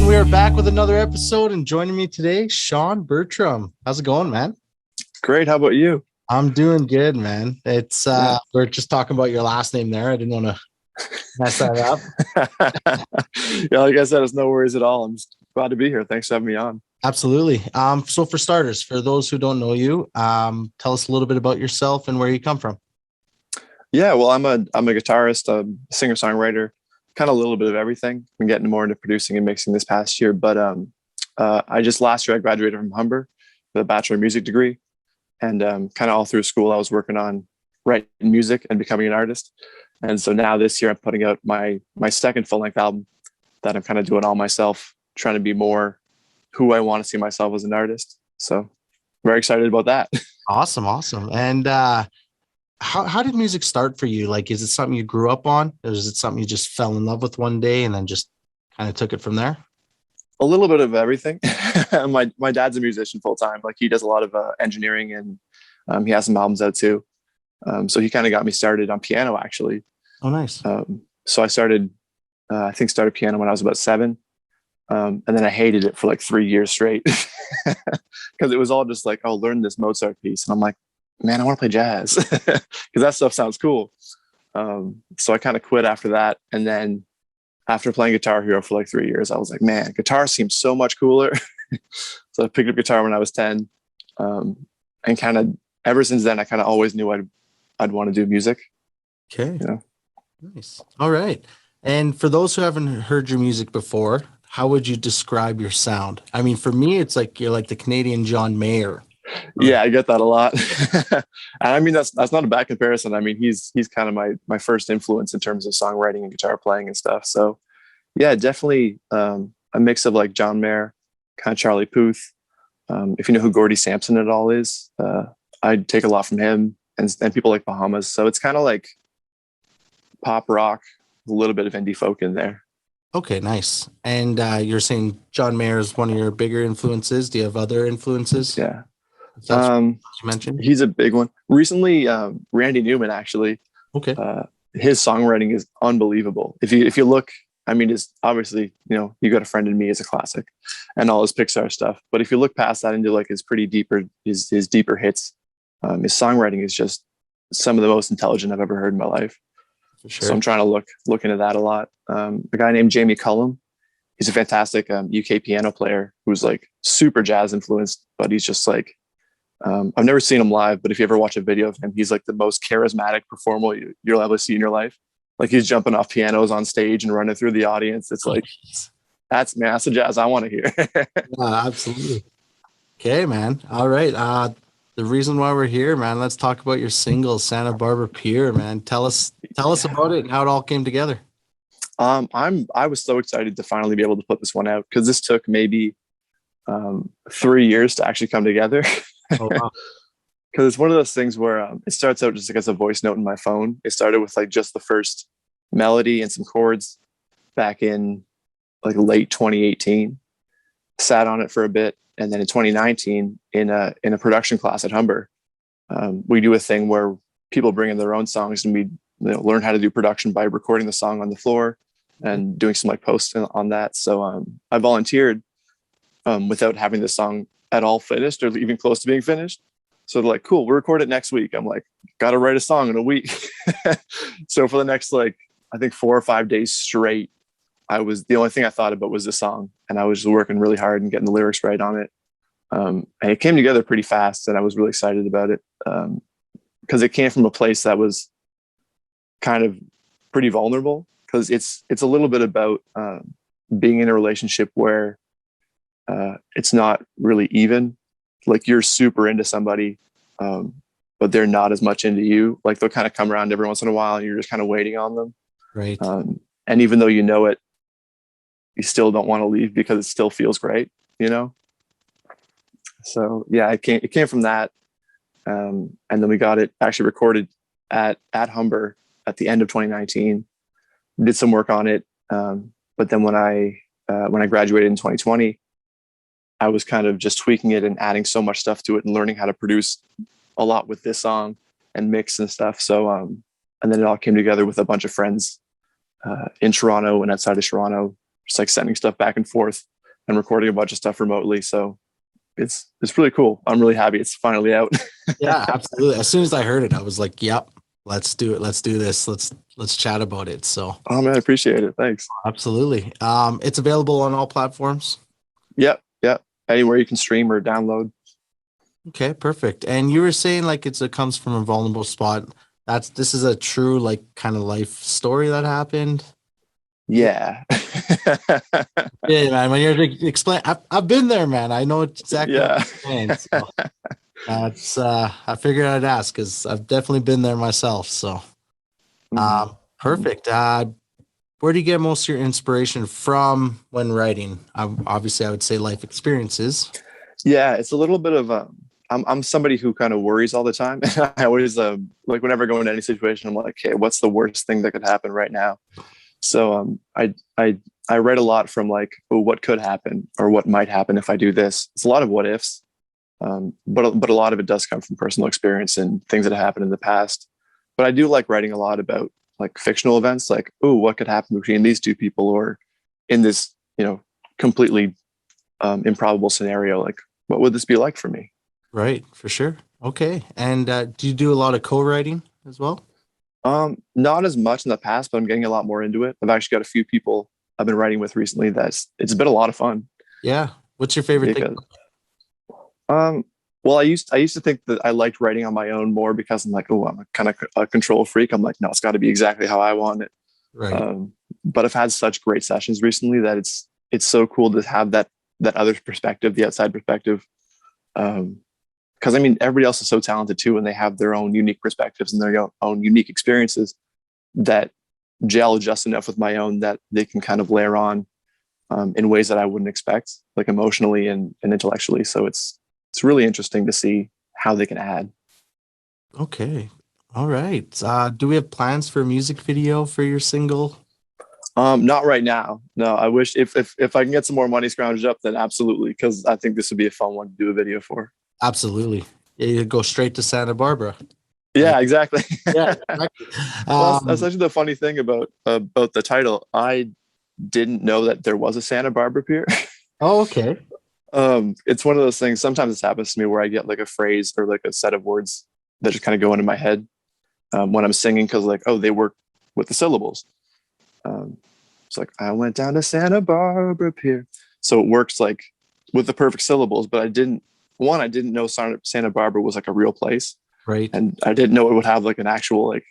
and we are back with another episode. And joining me today, Sean Bertram. How's it going, man? Great. How about you? I'm doing good, man. It's we're just talking about your last name there. I didn't want to mess that up. Yeah, like I said, it's no worries at all. I'm just glad to be here. Thanks for having me on. Absolutely. So for starters, for those who don't know you, tell us a little bit about yourself and where you come from. Yeah, well, I'm a guitarist, a singer-songwriter, kind of a little bit of everything. Been getting more into producing and mixing this past year, but last year I graduated from Humber with a Bachelor of Music degree, and kind of all through school I was working on writing music and becoming an artist. And so now this year I'm putting out my second full-length album that I'm kind of doing all myself, trying to be more who I want to see myself as an artist. So very excited about that. Awesome. And how did music start for you? Like, is it something you grew up on, or is it something you just fell in love with one day and then just kind of took it from there? A little bit of everything. My dad's a musician full time. Like, he does a lot of engineering, and he has some albums out too. So he kind of got me started on piano, actually. Oh, nice. So I started piano when I was about 7. And then I hated it for like 3 years straight because it was all just like, oh, learn this Mozart piece. And I'm like, man, I want to play jazz because that stuff sounds cool. So I kind of quit after that. And then after playing Guitar Hero for like 3 years, I was like, man, guitar seems so much cooler. So I picked up guitar when I was 10. And kind of ever since then, I kind of always knew I'd want to do music. Okay. Yeah. Nice. All right. And for those who haven't heard your music before, how would you describe your sound? I mean, for me, it's like you're like the Canadian John Mayer. Yeah, I get that a lot. And I mean, that's not a bad comparison. I mean, he's kind of my first influence in terms of songwriting and guitar playing and stuff. So yeah, definitely a mix of like John Mayer, kind of Charlie Puth. If you know who Gordy Sampson at all is, I'd take a lot from him and people like Bahamas. So it's kind of like pop rock, a little bit of indie folk in there. Okay, nice. And you're saying John Mayer is one of your bigger influences. Do you have other influences? Yeah. That's what you mentioned. He's a big one. Recently, Randy Newman, actually. Okay. His songwriting is unbelievable. If you look, I mean, it's obviously, You Got a Friend in Me is a classic, and all his Pixar stuff. But if you look past that into like his deeper hits, his songwriting is just some of the most intelligent I've ever heard in my life. For sure. So I'm trying to look into that a lot. A guy named Jamie Cullum, he's a fantastic UK piano player who's like super jazz influenced, but he's just like, I've never seen him live, but if you ever watch a video of him, he's like the most charismatic performer you'll ever see in your life. Like, he's jumping off pianos on stage and running through the audience. It's like, that's the jazz I want to hear. Yeah, absolutely. Okay, man. All right. The reason why we're here, man, let's talk about your single, Santa Barbara Pier, man. Tell us about it and how it all came together. I was so excited to finally be able to put this one out because this took maybe 3 years to actually come together. Oh, wow. Because it's one of those things where it starts out just like as a voice note in my phone. It started with like just the first melody and some chords back in like late 2018. Sat on it for a bit, and then in 2019, in a production class at Humber, we do a thing where people bring in their own songs, and we learn how to do production by recording the song on the floor and doing some like posts on that. So I volunteered without having the song at all finished or even close to being finished. So they're like, cool, we'll record it next week. I'm like, got to write a song in a week. So for the next, like, I think 4 or 5 days straight, the only thing I thought about was the song, and I was just working really hard and getting the lyrics right on it. And it came together pretty fast, and I was really excited about it because it came from a place that was kind of pretty vulnerable, because it's a little bit about being in a relationship where it's not really even. Like, you're super into somebody, but they're not as much into you. Like, they'll kind of come around every once in a while, and you're just kind of waiting on them. Right. And even though you know it, you still don't want to leave because it still feels great, So yeah, it came from that. And then we got it actually recorded at Humber at the end of 2019. Did some work on it. But then when I graduated in 2020, I was kind of just tweaking it and adding so much stuff to it and learning how to produce a lot with this song and mix and stuff. So, and then it all came together with a bunch of friends in Toronto and outside of Toronto, just like sending stuff back and forth and recording a bunch of stuff remotely. So it's really cool. I'm really happy it's finally out. Yeah, absolutely. As soon as I heard it, I was like, yep, let's do it. Let's do this. Let's chat about it. So Oh man, I appreciate it. Thanks. absolutely. It's available on all platforms. Yep. Yep. Anywhere you can stream or download. Okay, perfect. And you were saying like it comes from a vulnerable spot. This is a true like kind of life story that happened. Yeah. Yeah, man. When you're explain, I've been there, man. I know exactly what Yeah. you're saying. So that's I figured I'd ask because I've definitely been there myself. So perfect. Where do you get most of your inspiration from when writing? Obviously, I would say life experiences. Yeah, it's a little bit of I'm somebody who kind of worries all the time. I always like whenever I go into any situation, I'm like, okay, what's the worst thing that could happen right now? So I write a lot from like, oh, what could happen or what might happen if I do this. It's a lot of what ifs, but a lot of it does come from personal experience and things that have happened in the past. But I do like writing a lot about like fictional events, like, oh, what could happen between these two people, or in this, completely improbable scenario, like what would this be like for me? Right, for sure. Okay. And do you do a lot of co-writing as well? Not as much in the past, but I'm getting a lot more into it. I've actually got a few people I've been writing with recently. It's been a lot of fun. Yeah. What's your favorite thing? Well, I used to think that I liked writing on my own more because I'm like, oh, I'm a kind of a control freak. I'm like, no, it's got to be exactly how I want it. Right. But I've had such great sessions recently that it's so cool to have that other perspective, the outside perspective. Because I mean, everybody else is so talented too, and they have their own unique perspectives and their own unique experiences that gel just enough with my own that they can kind of layer on in ways that I wouldn't expect, like emotionally and intellectually. So it's really interesting to see how they can add. Okay. All right. Do we have plans for a music video for your single? Not right now. No, I wish if I can get some more money scrounged up, then absolutely, because I think this would be a fun one to do a video for. Absolutely. Yeah, you go straight to Santa Barbara. Yeah, exactly. Yeah, exactly. Well, that's actually the funny thing about the title. I didn't know that there was a Santa Barbara Pier. Oh, okay. It's one of those things. Sometimes it happens to me where I get like a phrase or like a set of words that just kind of go into my head when I'm singing, because like, oh, they work with the syllables. It's like, I went down to Santa Barbara Pier. So it works like with the perfect syllables, but I didn't know Santa Barbara was like a real place. Right. And I didn't know it would have like an actual, like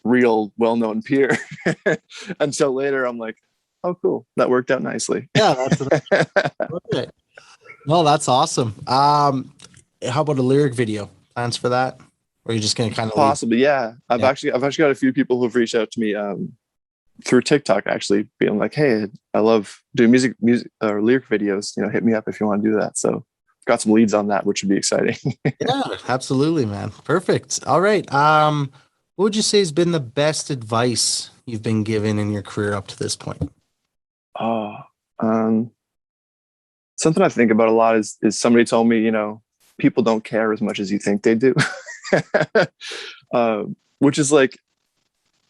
real well-known pier until later. I'm like, oh, cool. That worked out nicely. Yeah, okay. No, that's awesome. How about a lyric video? Plans for that? Or are you just gonna kind of possibly, yeah. I've actually got a few people who've reached out to me through TikTok, actually being like, hey, I love doing music or lyric videos. Hit me up if you want to do that. So got some leads on that, which would be exciting. Yeah, absolutely, man. Perfect. All right. What would you say has been the best advice you've been given in your career up to this point? Oh, something I think about a lot is somebody told me, people don't care as much as you think they do, which is like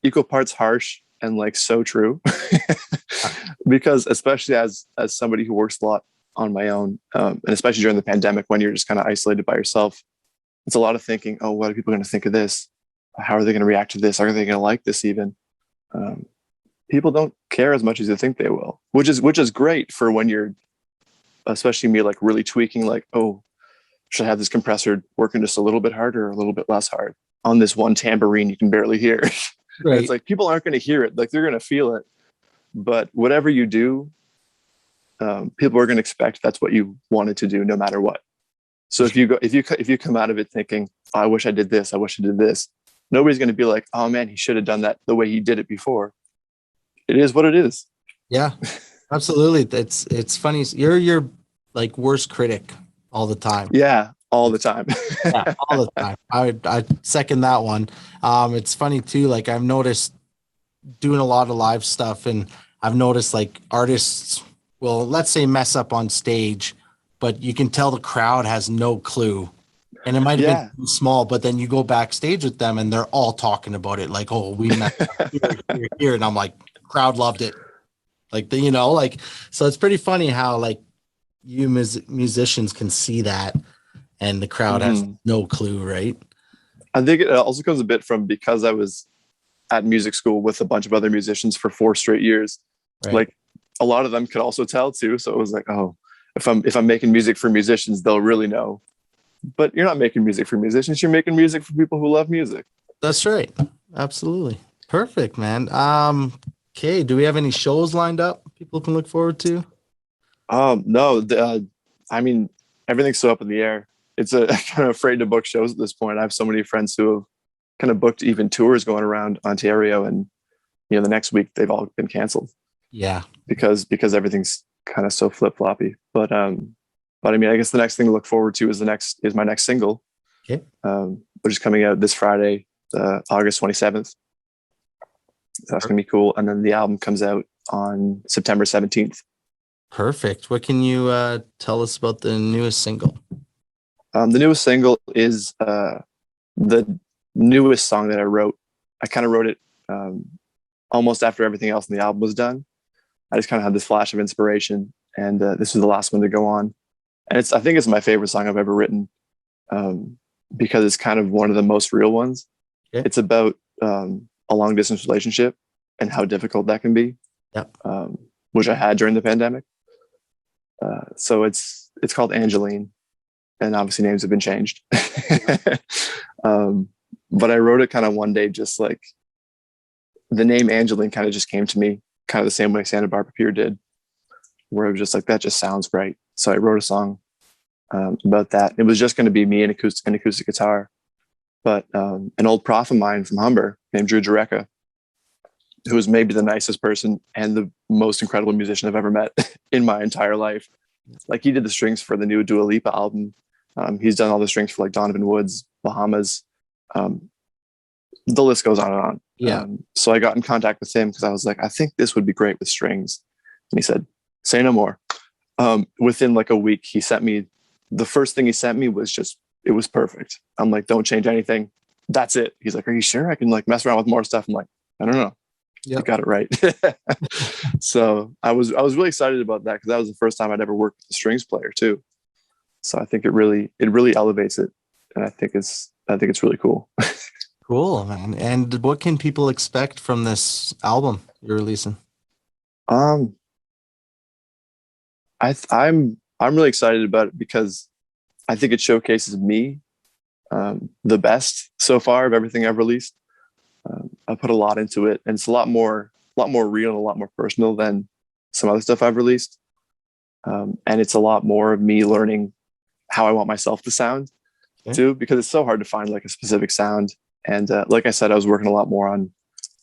equal parts harsh and like so true. Because especially as somebody who works a lot on my own, and especially during the pandemic when you're just kind of isolated by yourself, it's a lot of thinking, oh, what are people going to think of this? How are they going to react to this? Are they going to like this even? People don't care as much as you think they will, which is great for when you're, especially me, like really tweaking, like, oh, should I have this compressor working just a little bit harder or a little bit less hard on this one tambourine you can barely hear? Right. It's like people aren't going to hear it, like they're going to feel it. But whatever you do, people are going to expect that's what you wanted to do, no matter what. So if you come out of it thinking, oh, I wish I did this, I wish I did this, nobody's going to be like, oh man, he should have done that the way he did it before. It is what it is. Yeah, absolutely. It's funny. You're your like worst critic all the time. Yeah, all the time. Yeah, all the time. I second that one. It's funny too. Like I've noticed doing a lot of live stuff, and I've noticed like artists will, let's say, mess up on stage, but you can tell the crowd has no clue. And it might have been small, but then you go backstage with them and they're all talking about it. Like, oh, we met here. And I'm like, crowd loved it. Like like, so it's pretty funny how like you musicians can see that and the crowd has no clue, right? I think it also comes a bit from because I was at music school with a bunch of other musicians for 4 straight years. Right. Like a lot of them could also tell too. So it was like, oh, if I'm making music for musicians, they'll really know. But you're not making music for musicians. You're making music for people who love music. That's right. Absolutely. Perfect, man. Okay. Do we have any shows lined up people can look forward to? No, I mean, everything's so up in the air. It's I'm kind of afraid to book shows at this point. I have so many friends who have kind of booked even tours going around Ontario, and the next week they've all been canceled. Yeah, because everything's kind of so flip floppy. But I mean, I guess the next thing to look forward to is my next single, okay, which is coming out this Friday, August 27th. That's gonna be cool. And then the album comes out on September 17th. Perfect. What can you tell us about the newest single? The newest single is the newest song that I wrote. I kind of wrote it almost after everything else in the album was done. I just kind of had this flash of inspiration, and this was the last one to go on. And I think it's my favorite song I've ever written, because it's kind of one of the most real ones. Okay. It's about a long distance relationship and how difficult that can be. Yep. Which I had during the pandemic. So it's called Angeline, and obviously names have been changed. But I wrote it kind of one day, just like the name Angeline kind of just came to me kind of the same way Santa Barbara Pier did, where I was just like, that just sounds right. So I wrote a song about that. It was just going to be me and acoustic guitar. But an old prof of mine from Humber named Drew Jureka, who was maybe the nicest person and the most incredible musician I've ever met in my entire life. Like, he did the strings for the new Dua Lipa album. He's done all the strings for like Donovan Woods, Bahamas. The list goes on and on. Yeah. So I got in contact with him because I was like, I think this would be great with strings. And he said, say no more. Within like a week, the first thing he sent me was it was perfect. I'm like, don't change anything. That's it. He's like, are you sure I can like mess around with more stuff? I'm like, I don't know. Yep. You got it right. So I was really excited about that because that was the first time I'd ever worked with a strings player too. So I think it really elevates it, and I think it's really cool. Cool, man. And what can people expect from this album you're releasing? I'm really excited about it because I think it showcases me the best so far of everything I've released. I put a lot into it, and it's a lot more real and a lot more personal than some other stuff I've released. And it's a lot more of me learning how I want myself to sound too, because it's so hard to find like a specific sound. And like I said, I was working a lot more on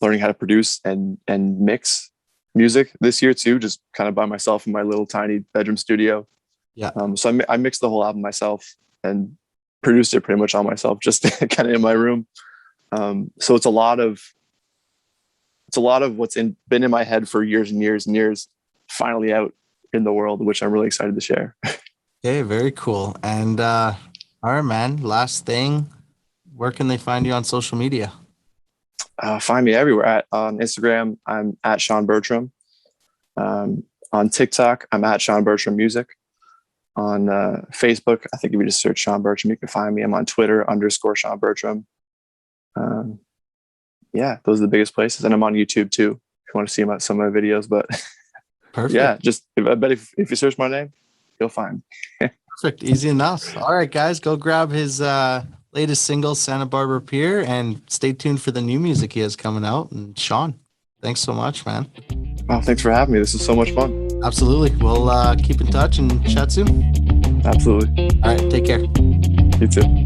learning how to produce and mix music this year too, just kind of by myself in my little tiny bedroom studio. Yeah. So I mixed the whole album myself and produced it pretty much all myself, just kind of in my room. So it's a lot of what's been in my head for years and years and years, finally out in the world, which I'm really excited to share. Okay, very cool. And all right, man, last thing, where can they find you on social media? Find me everywhere. On Instagram, I'm at Sean Bertram. On TikTok, I'm at Sean Bertram Music. On Facebook, I think if you just search Sean Bertram, you can find me. I'm on Twitter _Sean Bertram. Yeah, those are the biggest places. And I'm on YouTube too, if you want to see some of my videos. But perfect. Yeah, I bet if you search my name, you'll find. Perfect. Easy enough. All right, guys, go grab his latest single, Santa Barbara Pier, and stay tuned for the new music he has coming out. And Sean, thanks so much, man. Oh, thanks for having me. This is so much fun. Absolutely. We'll keep in touch and chat soon. Absolutely. All right, take care. You too.